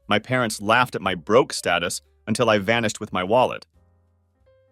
My parents laughed at my broke status until I vanished with my wallet.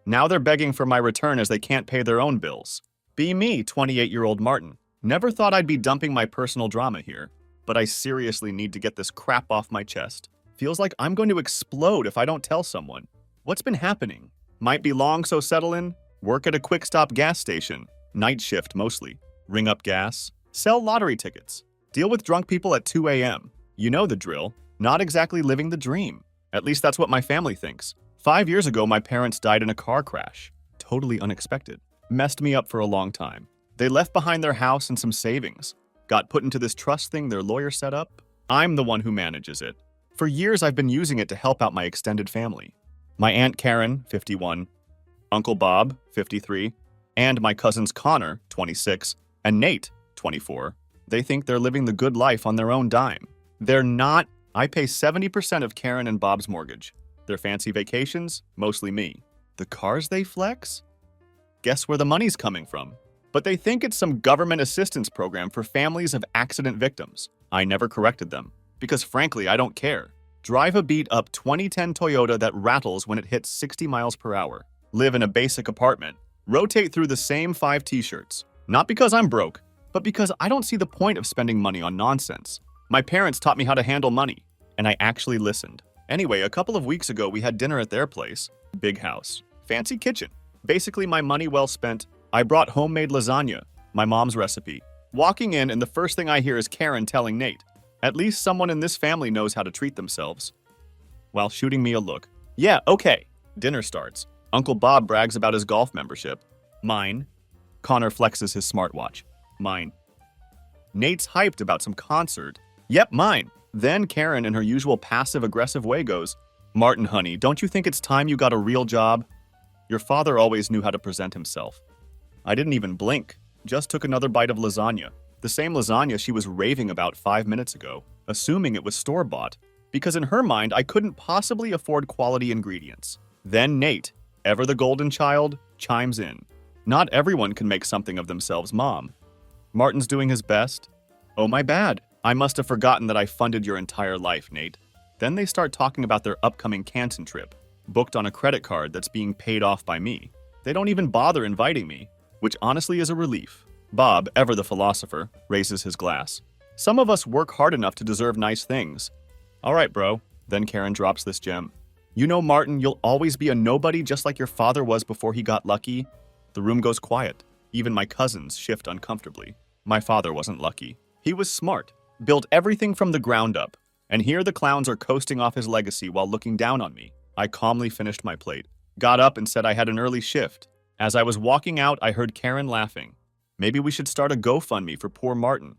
Now they're begging for my return as they can't pay their own bills. Be me, 28-year-old Martin. Never thought I'd be dumping my personal drama here, but I seriously need to get this crap off my chest. Feels like I'm going to explode if I don't tell someone. What's been happening? Might be long, so settle in. Work at a quick stop gas station. Night shift mostly. Ring up gas. Sell lottery tickets. Deal with drunk people at 2 a.m. You know the drill. Not exactly living the dream. At least that's what my family thinks. 5 years ago, my parents died in a car crash. Totally unexpected. Messed me up for a long time. They left behind their house and some savings. Got put into this trust thing their lawyer set up. I'm the one who manages it. For years, I've been using it to help out my extended family. My Aunt Karen, 51, Uncle Bob, 53, and my cousins Connor, 26, and Nate, 24. They think they're living the good life on their own dime. They're not. I pay 70% of Karen and Bob's mortgage. Their fancy vacations, mostly me. The cars they flex? Guess where the money's coming from? But they think it's some government assistance program for families of accident victims. I never corrected them, because frankly, I don't care. Drive a beat-up 2010 Toyota that rattles when it hits 60 miles per hour. Live in a basic apartment. Rotate through the same 5 t-shirts. Not because I'm broke, but because I don't see the point of spending money on nonsense. My parents taught me how to handle money, and I actually listened. Anyway, a couple of weeks ago, we had dinner at their place. Big house. Fancy kitchen. Basically, my money well spent. I brought homemade lasagna, my mom's recipe. Walking in, and the first thing I hear is Karen telling Nate, "At least someone in this family knows how to treat themselves," while shooting me a look. Yeah, okay. Dinner starts. Uncle Bob brags about his golf membership. Mine. Connor flexes his smartwatch. Mine. Nate's hyped about some concert. Yep, mine. Then Karen, in her usual passive-aggressive way, goes, "Martin, honey, don't you think it's time you got a real job? Your father always knew how to present himself." I didn't even blink, just took another bite of lasagna. The same lasagna she was raving about 5 minutes ago, assuming it was store-bought, because in her mind I couldn't possibly afford quality ingredients. Then Nate, ever the golden child, chimes in. "Not everyone can make something of themselves, Mom. Martin's doing his best." "Oh, my bad. I must have forgotten that I funded your entire life, Nate." Then they start talking about their upcoming Canton trip, booked on a credit card that's being paid off by me. They don't even bother inviting me, which honestly is a relief. Bob, ever the philosopher, raises his glass. "Some of us work hard enough to deserve nice things." "All right, bro." Then Karen drops this gem. "You know, Martin, you'll always be a nobody just like your father was before he got lucky." The room goes quiet. Even my cousins shift uncomfortably. My father wasn't lucky. He was smart, built everything from the ground up. And here the clowns are coasting off his legacy while looking down on me. I calmly finished my plate, got up and said I had an early shift. As I was walking out, I heard Karen laughing. Maybe we should start a GoFundMe for poor Martin.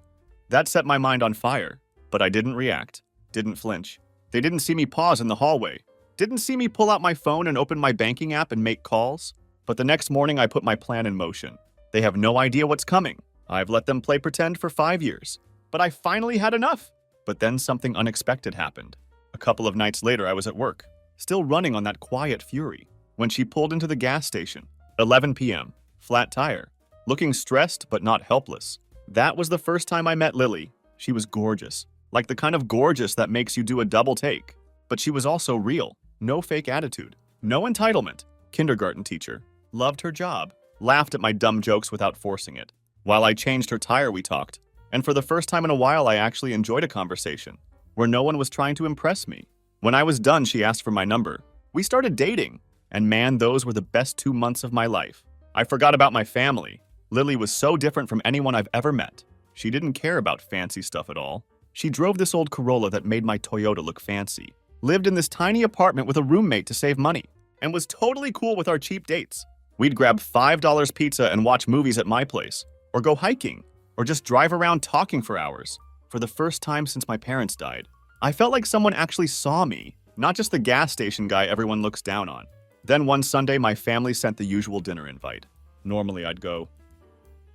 That set my mind on fire, but I didn't react, didn't flinch. They didn't see me pause in the hallway, didn't see me pull out my phone and open my banking app and make calls. But the next morning, I put my plan in motion. They have no idea what's coming. I've let them play pretend for 5 years. But I finally had enough. But then something unexpected happened. A couple of nights later, I was at work, still running on that quiet fury, when she pulled into the gas station. 11 p.m., flat tire, looking stressed but not helpless. That was the first time I met Lily. She was gorgeous, like the kind of gorgeous that makes you do a double take. But she was also real, no fake attitude, no entitlement. Kindergarten teacher, loved her job, laughed at my dumb jokes without forcing it. While I changed her tire, we talked. And for the first time in a while, I actually enjoyed a conversation where no one was trying to impress me. When I was done, she asked for my number. We started dating, and man, those were the best 2 months of my life. I forgot about my family. Lily was so different from anyone I've ever met. She didn't care about fancy stuff at all. She drove this old Corolla that made my Toyota look fancy, lived in this tiny apartment with a roommate to save money, and was totally cool with our cheap dates. We'd grab $5 pizza and watch movies at my place, or go hiking, or just drive around talking for hours. For the first time since my parents died, I felt like someone actually saw me, not just the gas station guy everyone looks down on. Then one Sunday, my family sent the usual dinner invite. Normally, I'd go,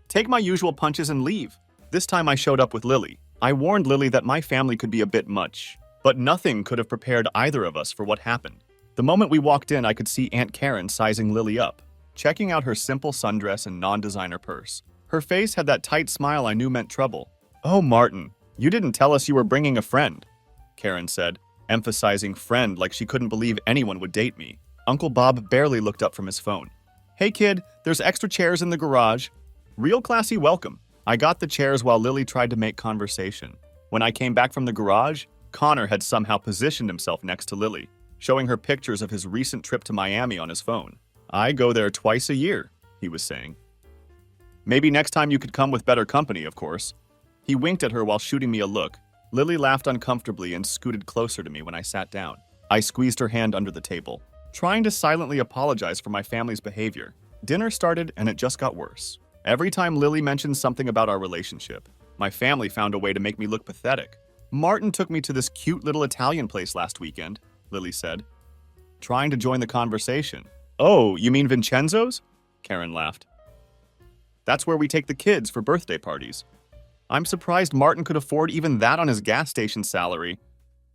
take my usual punches and leave. This time I showed up with Lily. I warned Lily that my family could be a bit much, but nothing could have prepared either of us for what happened. The moment we walked in, I could see Aunt Karen sizing Lily up, checking out her simple sundress and non-designer purse. Her face had that tight smile I knew meant trouble. "Oh, Martin, you didn't tell us you were bringing a friend," Karen said. emphasizing friend like she couldn't believe anyone would date me. Uncle Bob barely looked up from his phone. Hey kid, there's extra chairs in the garage. Real classy welcome. I got the chairs while Lily tried to make conversation. When I came back from the garage, Connor had somehow positioned himself next to Lily, showing her pictures of his recent trip to Miami on his phone. I go there twice a year, he was saying. Maybe next time you could come with better company, of course. He winked at her while shooting me a look. Lily laughed uncomfortably and scooted closer to me when I sat down. I squeezed her hand under the table, trying to silently apologize for my family's behavior. Dinner started and it just got worse. Every time Lily mentioned something about our relationship, my family found a way to make me look pathetic. Martin took me to this cute little Italian place last weekend, Lily said, trying to join the conversation. Oh, you mean Vincenzo's? Karen laughed. That's where we take the kids for birthday parties. I'm surprised Martin could afford even that on his gas station salary.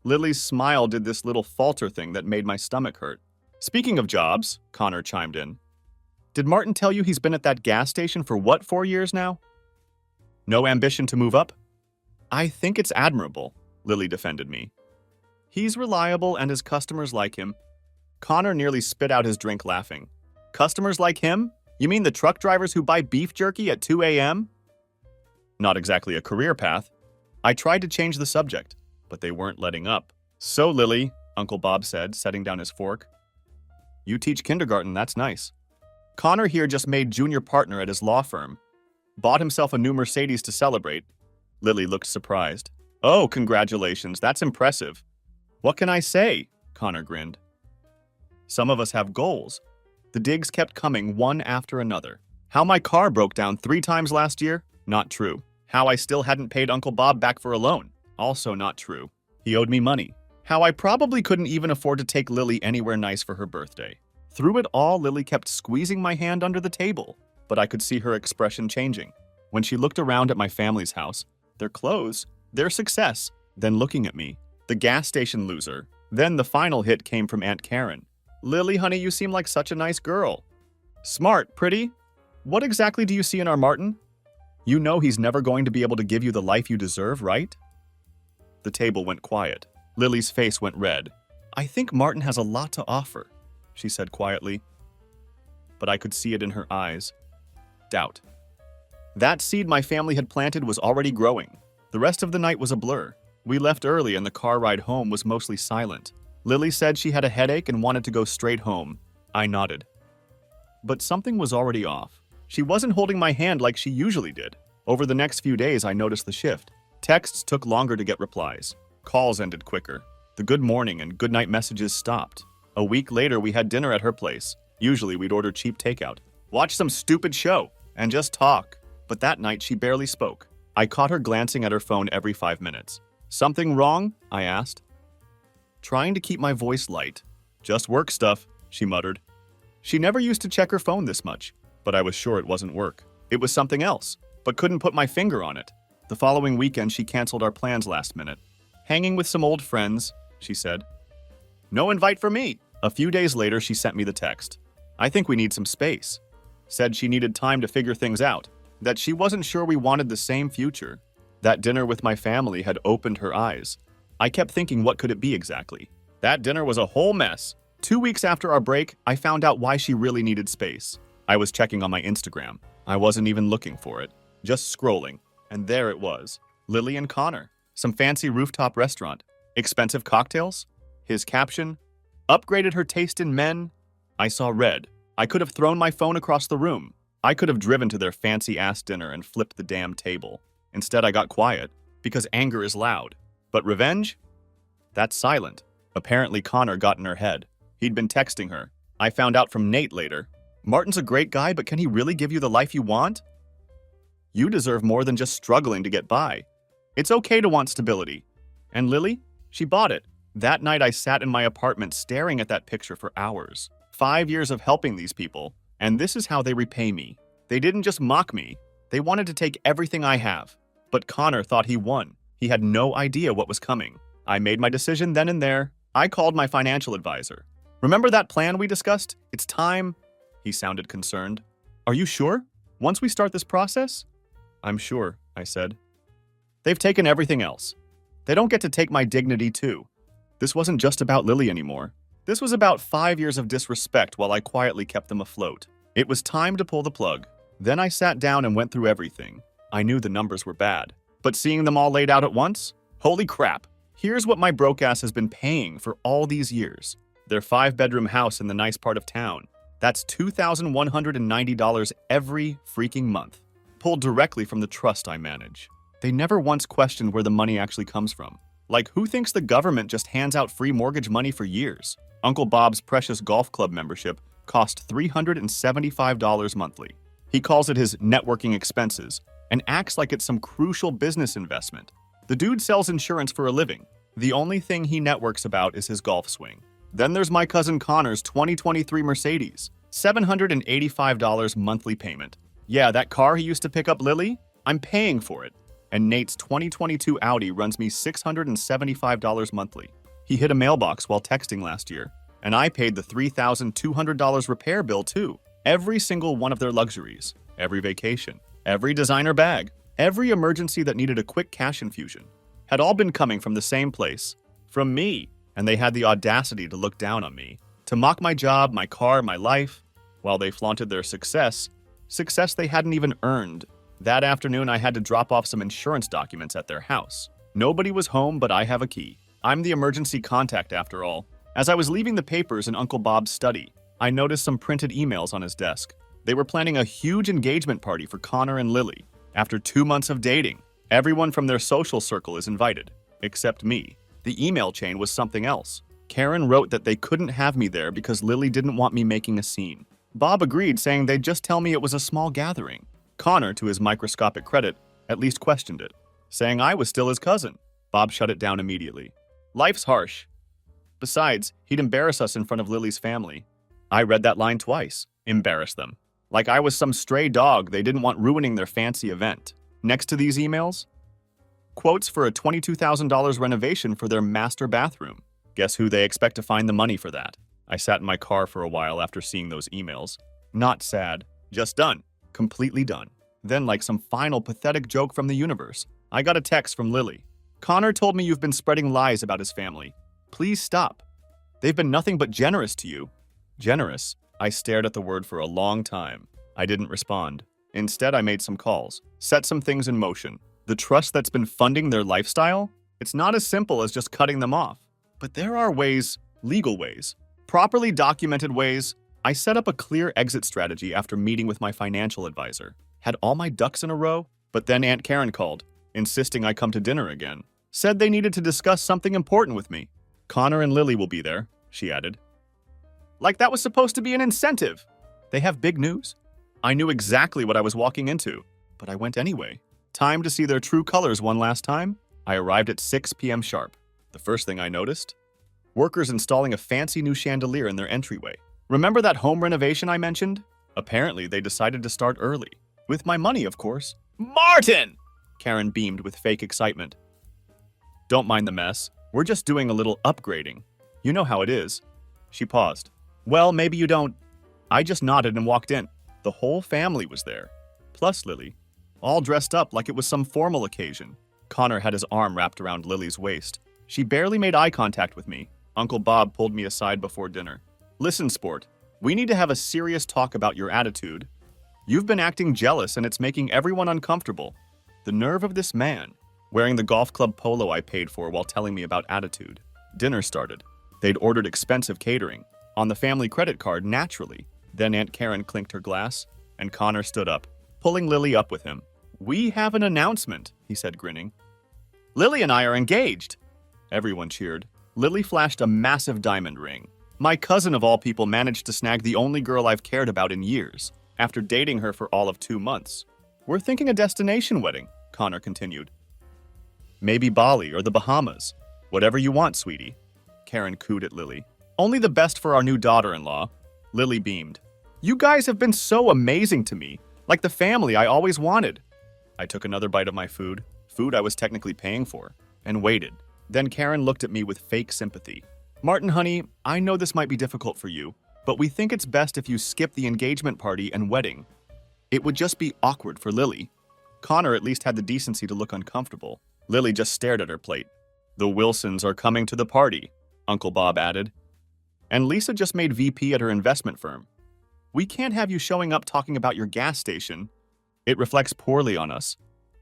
Lily's smile did this little falter thing that made my stomach hurt. Speaking of jobs, Connor chimed in. Did Martin tell you he's been at that gas station for what, 4 years now? No ambition to move up? I think it's admirable, Lily defended me. He's reliable and his customers like him. Connor nearly spit out his drink laughing. Customers like him? You mean the truck drivers who buy beef jerky at 2 a.m.? Not exactly a career path. I tried to change the subject, but they weren't letting up. So, Lily, Uncle Bob said, setting down his fork. You teach kindergarten, that's nice. Connor here just made junior partner at his law firm. Bought himself a new Mercedes to celebrate. Lily looked surprised. Oh, congratulations, that's impressive. What can I say? Connor grinned. Some of us have goals. The digs kept coming one after another. How my car broke down 3 times last year? Not true. How I still hadn't paid Uncle Bob back for a loan? Also not true. He owed me money. How I probably couldn't even afford to take Lily anywhere nice for her birthday. Through it all, Lily kept squeezing my hand under the table, but I could see her expression changing. When she looked around at my family's house, their clothes, their success, then looking at me, the gas station loser. Then the final hit came from Aunt Karen. Lily, honey, you seem like such a nice girl. Smart, pretty. What exactly do you see in our Martin? You know he's never going to be able to give you the life you deserve, right? The table went quiet. Lily's face went red. I think Martin has a lot to offer, she said quietly. But I could see it in her eyes. Doubt. That seed my family had planted was already growing. The rest of the night was a blur. We left early and the car ride home was mostly silent. Lily said she had a headache and wanted to go straight home. I nodded. But something was already off. She wasn't holding my hand like she usually did. Over the next few days, I noticed the shift. Texts took longer to get replies. Calls ended quicker. The good morning and good night messages stopped. A week later, we had dinner at her place. Usually, we'd order cheap takeout, watch some stupid show, and just talk. But that night, she barely spoke. I caught her glancing at her phone every 5 minutes. Something wrong? I asked. Trying to keep my voice light. Just work stuff, she muttered. She never used to check her phone this much, but I was sure it wasn't work. It was something else, but couldn't put my finger on it. The following weekend, she canceled our plans last minute. Hanging with some old friends, she said. No invite for me. A few days later, she sent me the text. I think we need some space. Said she needed time to figure things out, that she wasn't sure we wanted the same future. That dinner with my family had opened her eyes. I kept thinking, what could it be exactly? That dinner was a whole mess. 2 weeks after our break, I found out why she really needed space. I was checking on my Instagram. I wasn't even looking for it, just scrolling. And there it was. Lily and Connor. Some fancy rooftop restaurant. Expensive cocktails. His caption, upgraded her taste in men. I saw red. I could have thrown my phone across the room. I could have driven to their fancy-ass dinner and flipped the damn table. Instead, I got quiet, because anger is loud. But revenge? That's silent. Apparently, Connor got in her head. He'd been texting her. I found out from Nate later. Martin's a great guy, but can he really give you the life you want? You deserve more than just struggling to get by. It's okay to want stability. And Lily? She bought it. That night, I sat in my apartment staring at that picture for hours. 5 years of helping these people, and this is how they repay me. They didn't just mock me. They wanted to take everything I have. But Connor thought he won. He had no idea what was coming. I made my decision then and there. I called my financial advisor. Remember that plan we discussed? It's time. He sounded concerned. Are you sure? Once we start this process? I'm sure, I said. They've taken everything else. They don't get to take my dignity too. This wasn't just about Lily anymore. This was about 5 years of disrespect while I quietly kept them afloat. It was time to pull the plug. Then I sat down and went through everything. I knew the numbers were bad, but seeing them all laid out at once? Holy crap! Here's what my broke ass has been paying for all these years. Their 5-bedroom house in the nice part of town. That's $2,190 every freaking month, pulled directly from the trust I manage. They never once questioned where the money actually comes from. Like, who thinks the government just hands out free mortgage money for years? Uncle Bob's precious golf club membership cost $375 monthly. He calls it his networking expenses and acts like it's some crucial business investment. The dude sells insurance for a living. The only thing he networks about is his golf swing. Then there's my cousin Connor's 2023 Mercedes, $785 monthly payment. Yeah, that car he used to pick up Lily, I'm paying for it. And Nate's 2022 Audi runs me $675 monthly. He hit a mailbox while texting last year, and I paid the $3,200 repair bill too. Every single one of their luxuries, every vacation, every designer bag, every emergency that needed a quick cash infusion, had all been coming from the same place, from me. And they had the audacity to look down on me, to mock my job, my car, my life, while they flaunted their success they hadn't even earned. That afternoon, I had to drop off some insurance documents at their house. Nobody was home, but I have a key. I'm the emergency contact after all. As I was leaving the papers in Uncle Bob's study, I noticed some printed emails on his desk. They were planning a huge engagement party for Connor and Lily. After 2 months of dating, everyone from their social circle is invited, except me. The email chain was something else. Karen wrote that they couldn't have me there because Lily didn't want me making a scene. Bob agreed, saying they'd just tell me it was a small gathering. Connor, to his microscopic credit, at least questioned it, saying I was still his cousin. Bob shut it down immediately. Life's harsh. Besides, he'd embarrass us in front of Lily's family. I read that line twice. Embarrass them. Like I was some stray dog they didn't want ruining their fancy event. Next to these emails, quotes for a $22,000 renovation for their master bathroom. Guess who they expect to find the money for that? I sat in my car for a while after seeing those emails. Not sad, just done. Completely done. Then, like some final pathetic joke from the universe, I got a text from Lily. Connor told me you've been spreading lies about his family. Please stop. They've been nothing but generous to you. Generous? I stared at the word for a long time. I didn't respond. Instead, I made some calls, set some things in motion. The trust that's been funding their lifestyle? It's not as simple as just cutting them off. But there are ways, legal ways, properly documented ways. I set up a clear exit strategy after meeting with my financial advisor. Had all my ducks in a row, but then Aunt Karen called, insisting I come to dinner again. Said they needed to discuss something important with me. Connor and Lily will be there, she added. Like that was supposed to be an incentive. They have big news. I knew exactly what I was walking into, but I went anyway. Time to see their true colors one last time. I arrived at 6 p.m. sharp. The first thing I noticed? Workers installing a fancy new chandelier in their entryway. Remember that home renovation I mentioned? Apparently, they decided to start early. With my money, of course. Martin! Karen beamed with fake excitement. Don't mind the mess. We're just doing a little upgrading. You know how it is. She paused. Well, maybe you don't. I just nodded and walked in. The whole family was there. Plus Lily. All dressed up like it was some formal occasion. Connor had his arm wrapped around Lily's waist. She barely made eye contact with me. Uncle Bob pulled me aside before dinner. Listen, sport. We need to have a serious talk about your attitude. You've been acting jealous and it's making everyone uncomfortable. The nerve of this man, wearing the golf club polo I paid for while telling me about attitude. Dinner started. They'd ordered expensive catering. On the family credit card, naturally. Then Aunt Karen clinked her glass, and Connor stood up, pulling Lily up with him. We have an announcement, he said, grinning. Lily and I are engaged. Everyone cheered. Lily flashed a massive diamond ring. My cousin of all people managed to snag the only girl I've cared about in years, after dating her for all of 2 months. We're thinking a destination wedding, Connor continued. Maybe Bali or the Bahamas. Whatever you want, sweetie. Karen cooed at Lily. Only the best for our new daughter-in-law. Lily beamed. You guys have been so amazing to me, like the family I always wanted. I took another bite of my food I was technically paying for, and waited. Then Karen looked at me with fake sympathy. Martin, honey, I know this might be difficult for you, but we think it's best if you skip the engagement party and wedding. It would just be awkward for Lily. Connor at least had the decency to look uncomfortable. Lily just stared at her plate. The Wilsons are coming to the party. Uncle Bob added. And Lisa just made VP at her investment firm. We can't have you showing up talking about your gas station. It reflects poorly on us.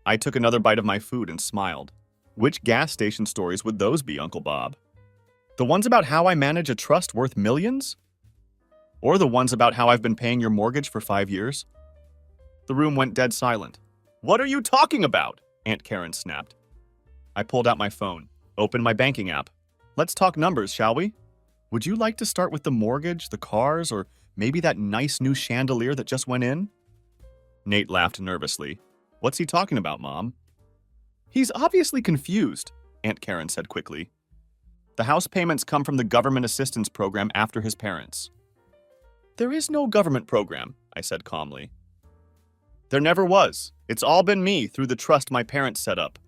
I took another bite of my food and smiled. Which gas station stories would those be, Uncle Bob? The ones about how I manage a trust worth millions? Or the ones about how I've been paying your mortgage for 5 years? The room went dead silent. What are you talking about? Aunt Karen snapped. I pulled out my phone, opened my banking app. Let's talk numbers, shall we? Would you like to start with the mortgage, the cars, or maybe that nice new chandelier that just went in? Nate laughed nervously. What's he talking about, Mom? He's obviously confused, Aunt Karen said quickly. The house payments come from the government assistance program after his parents. There is no government program, I said calmly. There never was. It's all been me through the trust my parents set up.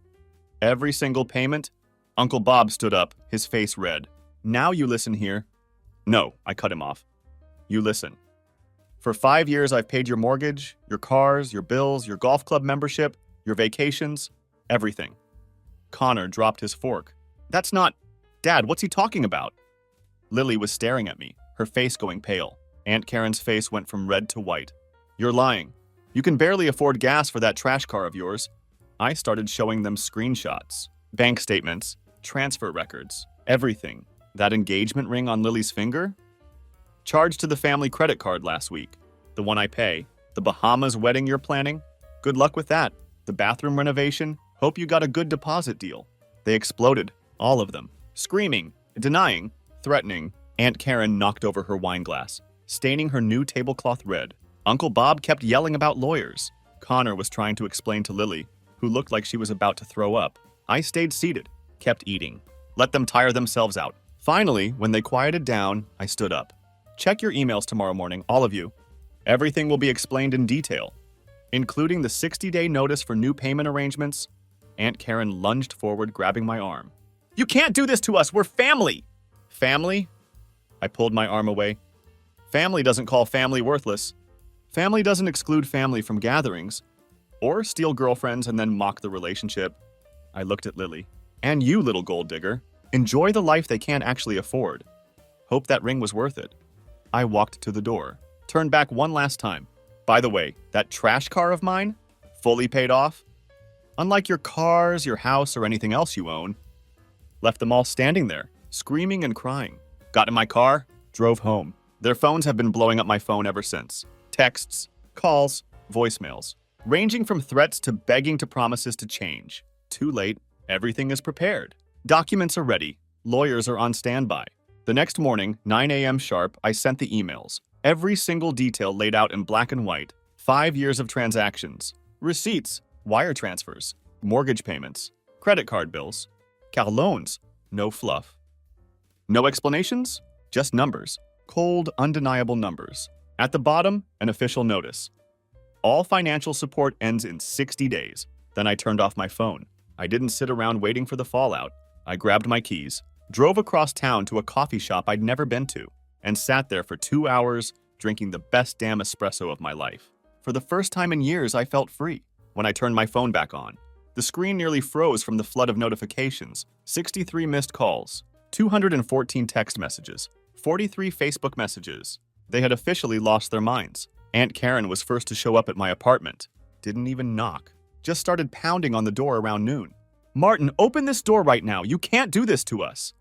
Every single payment. Uncle Bob stood up, his face red. Now you listen here. No, I cut him off. You listen. For 5 years, I've paid your mortgage, your cars, your bills, your golf club membership, your vacations, everything. Connor dropped his fork. That's not... Dad, what's he talking about? Lily was staring at me, her face going pale. Aunt Karen's face went from red to white. You're lying. You can barely afford gas for that trash car of yours. I started showing them screenshots, bank statements, transfer records, everything. That engagement ring on Lily's finger? Charged to the family credit card last week. The one I pay. The Bahamas wedding you're planning? Good luck with that. The bathroom renovation? Hope you got a good deposit deal. They exploded, all of them. Screaming, denying, threatening. Aunt Karen knocked over her wine glass, staining her new tablecloth red. Uncle Bob kept yelling about lawyers. Connor was trying to explain to Lily, who looked like she was about to throw up. I stayed seated, kept eating. Let them tire themselves out. Finally, when they quieted down, I stood up. Check your emails tomorrow morning, all of you. Everything will be explained in detail, including the 60-day notice for new payment arrangements. Aunt Karen lunged forward, grabbing my arm. You can't do this to us! We're family! Family? I pulled my arm away. Family doesn't call family worthless. Family doesn't exclude family from gatherings, or steal girlfriends and then mock the relationship. I looked at Lily. And you, little gold digger. Enjoy the life they can't actually afford. Hope that ring was worth it. I walked to the door, turned back one last time. By the way, that trash car of mine, fully paid off. Unlike your cars, your house, or anything else you own. Left them all standing there, screaming and crying. Got in my car, drove home. Their phones have been blowing up my phone ever since. Texts, calls, voicemails, ranging from threats to begging to promises to change. Too late, everything is prepared. Documents are ready, lawyers are on standby. The next morning, 9 a.m. sharp, I sent the emails. Every single detail laid out in black and white. 5 years of transactions, receipts, wire transfers, mortgage payments, credit card bills, car loans, no fluff. No explanations, just numbers. Cold, undeniable numbers. At the bottom, an official notice. All financial support ends in 60 days. Then I turned off my phone. I didn't sit around waiting for the fallout. I grabbed my keys, drove across town to a coffee shop I'd never been to, and sat there for 2 hours drinking the best damn espresso of my life. For the first time in years, I felt free. When I turned my phone back on, the screen nearly froze from the flood of notifications. 63 missed calls, 214 text messages, 43 Facebook messages. They had officially lost their minds. Aunt Karen was first to show up at my apartment. Didn't even knock. Just started pounding on the door around noon. Martin, open this door right now. You can't do this to us.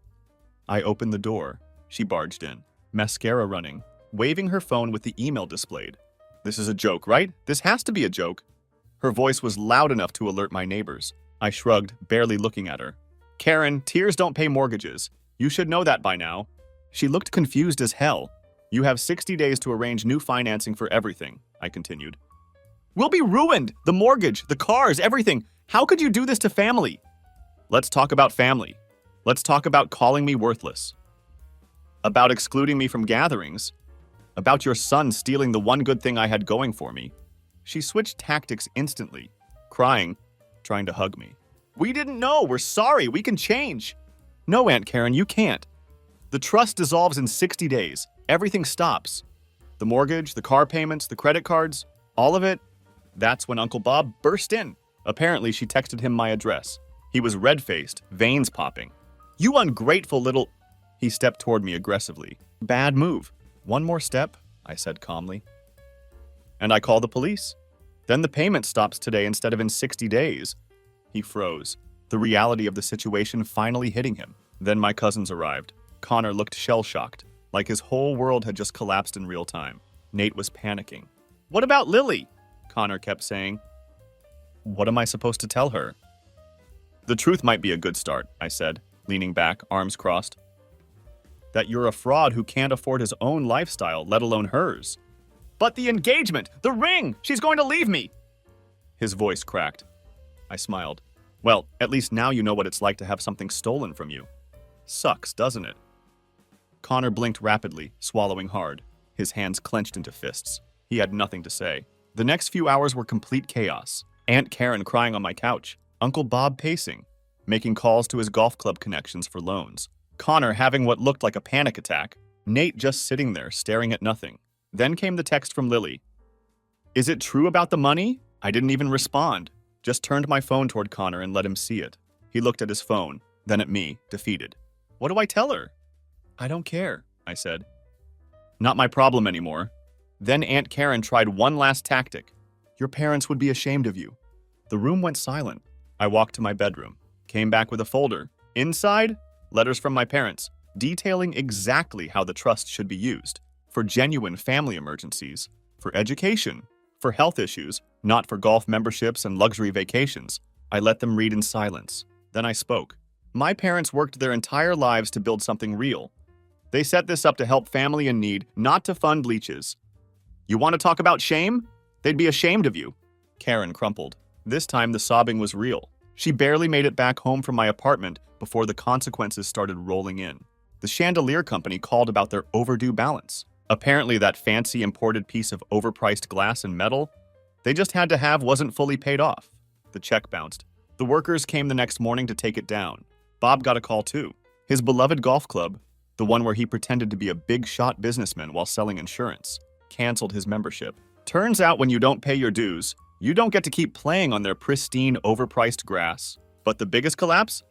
I opened the door. She barged in, mascara running, waving her phone with the email displayed. This is a joke, right? This has to be a joke. Her voice was loud enough to alert my neighbors. I shrugged, barely looking at her. Karen, tears don't pay mortgages. You should know that by now. She looked confused as hell. You have 60 days to arrange new financing for everything, I continued. We'll be ruined! The mortgage, the cars, everything. How could you do this to family? Let's talk about family. Let's talk about calling me worthless. About excluding me from gatherings. About your son stealing the one good thing I had going for me. She switched tactics instantly, crying, trying to hug me. We didn't know. We're sorry. We can change. No, Aunt Karen, you can't. The trust dissolves in 60 days. Everything stops. The mortgage, the car payments, the credit cards, all of it. That's when Uncle Bob burst in. Apparently, she texted him my address. He was red-faced, veins popping. You ungrateful little... He stepped toward me aggressively. Bad move. One more step, I said calmly. And I call the police. Then the payment stops today instead of in 60 days. He froze, the reality of the situation finally hitting him. Then my cousins arrived. Connor looked shell-shocked, like his whole world had just collapsed in real time. Nate was panicking. What about Lily? Connor kept saying. What am I supposed to tell her? The truth might be a good start, I said, leaning back, arms crossed. That you're a fraud who can't afford his own lifestyle, let alone hers. But the engagement! The ring! She's going to leave me! His voice cracked. I smiled. Well, at least now you know what it's like to have something stolen from you. Sucks, doesn't it? Connor blinked rapidly, swallowing hard. His hands clenched into fists. He had nothing to say. The next few hours were complete chaos. Aunt Karen crying on my couch. Uncle Bob pacing, making calls to his golf club connections for loans. Connor having what looked like a panic attack. Nate just sitting there, staring at nothing. Then came the text from Lily. Is it true about the money? I didn't even respond. Just turned my phone toward Connor and let him see it. He looked at his phone, then at me, defeated. What do I tell her? I don't care, I said. Not my problem anymore. Then Aunt Karen tried one last tactic. Your parents would be ashamed of you. The room went silent. I walked to my bedroom, came back with a folder. Inside, letters from my parents, detailing exactly how the trust should be used. For genuine family emergencies, for education, for health issues, not for golf memberships and luxury vacations. I let them read in silence. Then I spoke. My parents worked their entire lives to build something real. They set this up to help family in need, not to fund leeches. You want to talk about shame? They'd be ashamed of you. Karen crumpled. This time the sobbing was real. She barely made it back home from my apartment before the consequences started rolling in. The chandelier company called about their overdue balance. Apparently that fancy imported piece of overpriced glass and metal they just had to have wasn't fully paid off. The check bounced. The workers came the next morning to take it down. Bob got a call too. His beloved golf club, the one where he pretended to be a big shot businessman while selling insurance, canceled his membership. Turns out when you don't pay your dues, you don't get to keep playing on their pristine, overpriced grass. But the biggest collapse?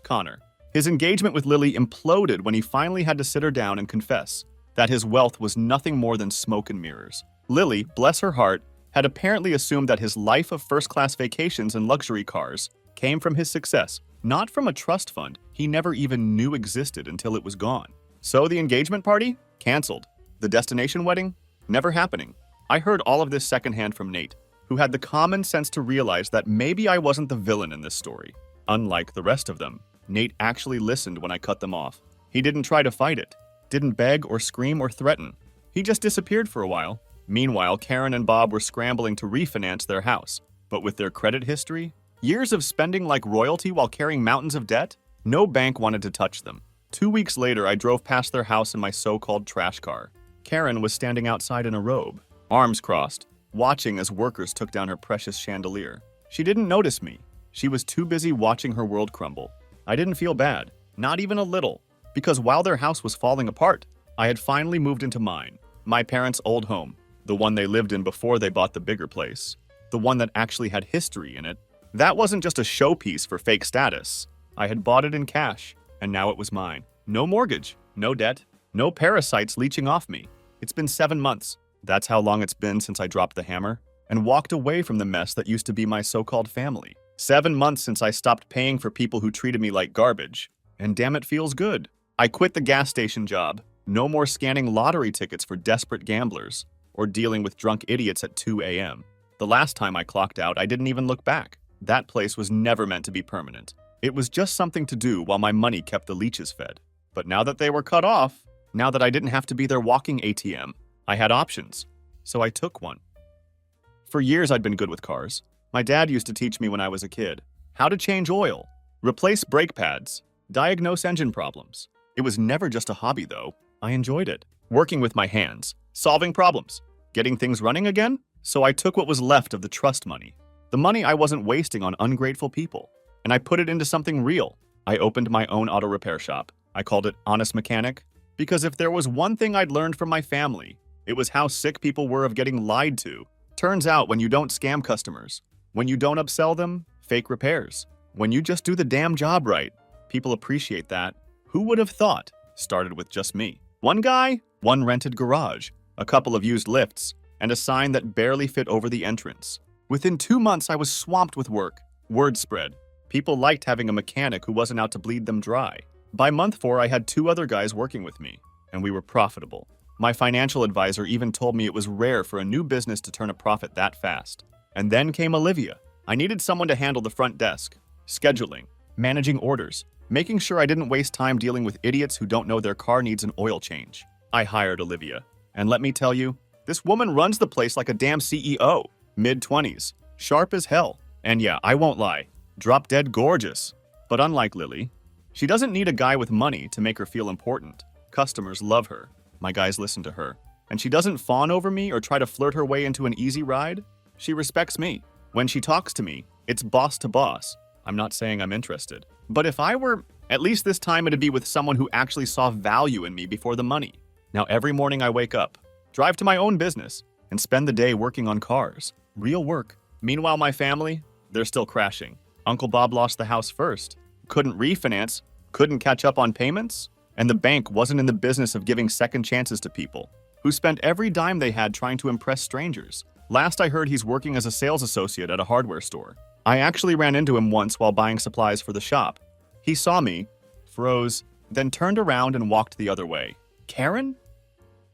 Connor. His engagement with Lily imploded when he finally had to sit her down and confess that his wealth was nothing more than smoke and mirrors. Lily, bless her heart, had apparently assumed that his life of first-class vacations and luxury cars came from his success, not from a trust fund he never even knew existed until it was gone. So the engagement party? Canceled. The destination wedding? Never happening. I heard all of this secondhand from Nate, who had the common sense to realize that maybe I wasn't the villain in this story. Unlike the rest of them, Nate actually listened when I cut them off. He didn't try to fight it, didn't beg or scream or threaten. He just disappeared for a while. Meanwhile, Karen and Bob were scrambling to refinance their house. But with their credit history, years of spending like royalty while carrying mountains of debt, no bank wanted to touch them. 2 weeks later, I drove past their house in my so-called trash car. Karen was standing outside in a robe, arms crossed, watching as workers took down her precious chandelier. She didn't notice me. She was too busy watching her world crumble. I didn't feel bad, not even a little, because while their house was falling apart, I had finally moved into mine, my parents' old home, the one they lived in before they bought the bigger place, the one that actually had history in it. That wasn't just a showpiece for fake status. I had bought it in cash, and now it was mine. No mortgage, no debt, no parasites leeching off me. It's been 7 months. That's how long it's been since I dropped the hammer and walked away from the mess that used to be my so-called family. 7 months since I stopped paying for people who treated me like garbage. And damn, it feels good. I quit the gas station job. No more scanning lottery tickets for desperate gamblers or dealing with drunk idiots at 2 a.m. The last time I clocked out, I didn't even look back. That place was never meant to be permanent. It was just something to do while my money kept the leeches fed. But now that they were cut off, now that I didn't have to be their walking ATM, I had options. So I took one. For years I'd been good with cars. My dad used to teach me when I was a kid how to change oil, replace brake pads, diagnose engine problems. It was never just a hobby though. I enjoyed it. Working with my hands, solving problems, getting things running again. So I took what was left of the trust money, the money I wasn't wasting on ungrateful people, and I put it into something real. I opened my own auto repair shop. I called it Honest Mechanic, because if there was one thing I'd learned from my family, it was how sick people were of getting lied to. Turns out when you don't scam customers, when you don't upsell them, fake repairs, when you just do the damn job right, people appreciate that, Who would have thought? Started with just me. One guy, one rented garage, a couple of used lifts, and a sign that barely fit over the entrance. Within 2 months, I was swamped with work. Word spread. People liked having a mechanic who wasn't out to bleed them dry. By month 4, I had 2 other guys working with me, and we were profitable. My financial advisor even told me it was rare for a new business to turn a profit that fast. And then came Olivia. I needed someone to handle the front desk, scheduling, managing orders, making sure I didn't waste time dealing with idiots who don't know their car needs an oil change. I hired Olivia. And let me tell you, this woman runs the place like a damn CEO. Mid-20s, sharp as hell. And yeah, I won't lie, drop-dead gorgeous. But unlike Lily, she doesn't need a guy with money to make her feel important. Customers love her. My guys listen to her. And she doesn't fawn over me or try to flirt her way into an easy ride. She respects me. When she talks to me, it's boss to boss. I'm not saying I'm interested. But if I were, at least this time it'd be with someone who actually saw value in me before the money. Now every morning I wake up, drive to my own business, and spend the day working on cars. Real work. Meanwhile, my family, they're still crashing. Uncle Bob lost the house first. Couldn't refinance, couldn't catch up on payments, and the bank wasn't in the business of giving second chances to people who spent every dime they had trying to impress strangers. Last I heard, he's working as a sales associate at a hardware store. I actually ran into him once while buying supplies for the shop. He saw me, froze, then turned around and walked the other way. Karen?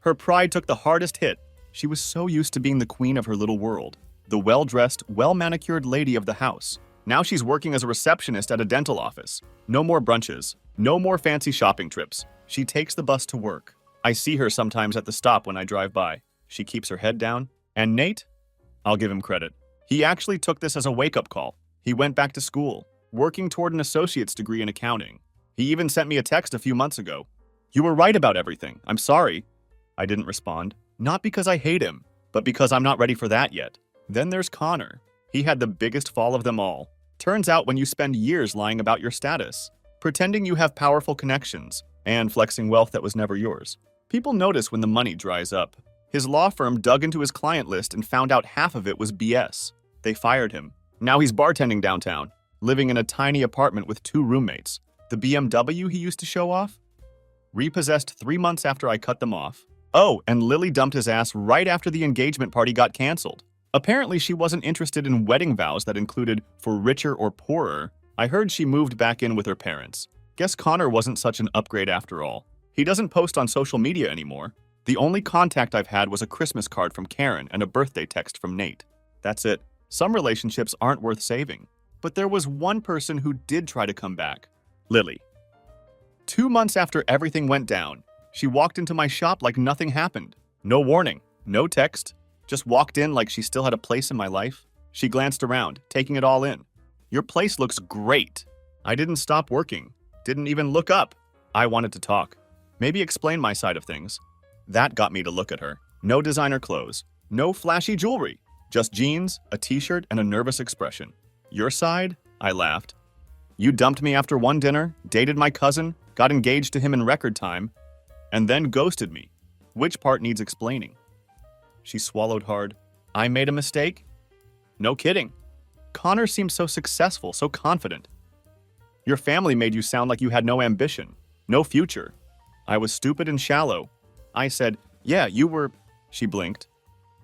Her pride took the hardest hit. She was so used to being the queen of her little world, the well-dressed, well-manicured lady of the house. Now she's working as a receptionist at a dental office. No more brunches, no more fancy shopping trips. She takes the bus to work. I see her sometimes at the stop when I drive by. She keeps her head down. And Nate? I'll give him credit. He actually took this as a wake-up call. He went back to school, working toward an associate's degree in accounting. He even sent me a text a few months ago. You were right about everything. I'm sorry. I didn't respond. Not because I hate him, but because I'm not ready for that yet. Then there's Connor. He had the biggest fall of them all. Turns out when you spend years lying about your status, pretending you have powerful connections, and flexing wealth that was never yours, people notice when the money dries up. His law firm dug into his client list and found out half of it was BS. They fired him. Now he's bartending downtown, living in a tiny apartment with 2 roommates. The BMW he used to show off? Repossessed 3 months after I cut them off. Oh, and Lily dumped his ass right after the engagement party got canceled. Apparently she wasn't interested in wedding vows that included for richer or poorer. I heard she moved back in with her parents. Guess Connor wasn't such an upgrade after all. He doesn't post on social media anymore. The only contact I've had was a Christmas card from Karen and a birthday text from Nate. That's it. Some relationships aren't worth saving. But there was one person who did try to come back. Lily. 2 months after everything went down, she walked into my shop like nothing happened. No warning, no text, just walked in like she still had a place in my life. She glanced around, taking it all in. Your place looks great. I didn't stop working, didn't even look up. I wanted to talk, maybe explain my side of things. That got me to look at her. No designer clothes, no flashy jewelry, just jeans, a t-shirt, and a nervous expression. Your side? I laughed. You dumped me after one dinner, dated my cousin, got engaged to him in record time, and then ghosted me. Which part needs explaining? She swallowed hard. I made a mistake? No kidding. Connor seemed so successful, so confident. Your family made you sound like you had no ambition, no future. I was stupid and shallow. I said, yeah, you were, she blinked,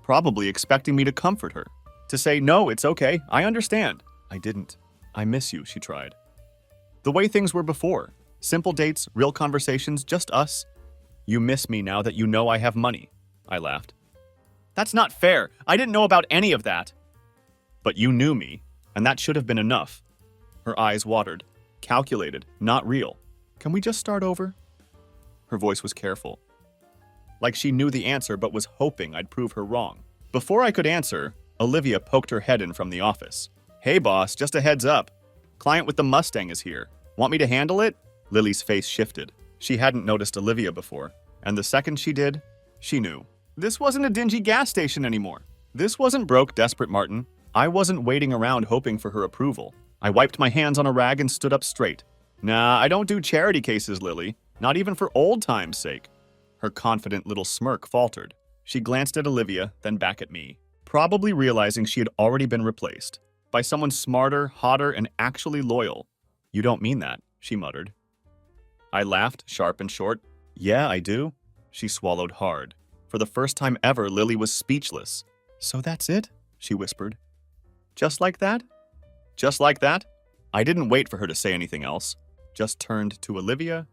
probably expecting me to comfort her, to say, no, it's okay, I understand. I didn't. I miss you, she tried. The way things were before. Simple dates, real conversations, just us. You miss me now that you know I have money, I laughed. That's not fair. I didn't know about any of that. But you knew me, and that should have been enough. Her eyes watered. Calculated, not real. Can we just start over? Her voice was careful. Like she knew the answer but was hoping I'd prove her wrong. Before I could answer, Olivia poked her head in from the office. Hey boss, just a heads up. Client with the Mustang is here. Want me to handle it? Lily's face shifted. She hadn't noticed Olivia before, and the second she did, she knew. This wasn't a dingy gas station anymore. This wasn't broke, desperate Martin. I wasn't waiting around hoping for her approval. I wiped my hands on a rag and stood up straight. Nah, I don't do charity cases, Lily. Not even for old time's sake. Her confident little smirk faltered. She glanced at Olivia, then back at me, probably realizing she had already been replaced by someone smarter, hotter, and actually loyal. You don't mean that, she muttered. I laughed, sharp and short. Yeah, I do. She swallowed hard. For the first time ever, Lily was speechless. So that's it? She whispered. Just like that? Just like that? I didn't wait for her to say anything else. Just turned to Olivia.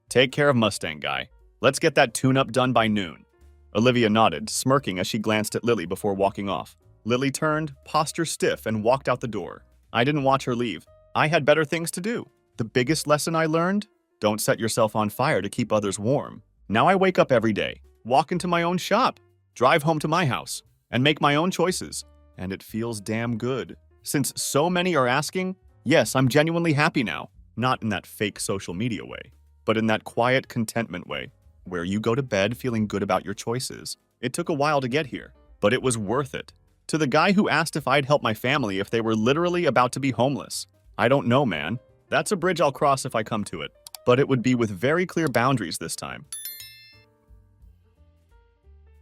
Take care of Mustang Guy. Let's get that tune-up done by noon. Olivia nodded, smirking as she glanced at Lily before walking off. Lily turned, posture stiff, and walked out the door. I didn't watch her leave. I had better things to do. The biggest lesson I learned? Don't set yourself on fire to keep others warm. Now I wake up every day, walk into my own shop, drive home to my house, and make my own choices. And it feels damn good. Since so many are asking, yes, I'm genuinely happy now. Not in that fake social media way, but in that quiet contentment way, where you go to bed feeling good about your choices. It took a while to get here, but it was worth it. To the guy who asked if I'd help my family if they were literally about to be homeless. I don't know, man. That's a bridge I'll cross if I come to it. But it would be with very clear boundaries this time.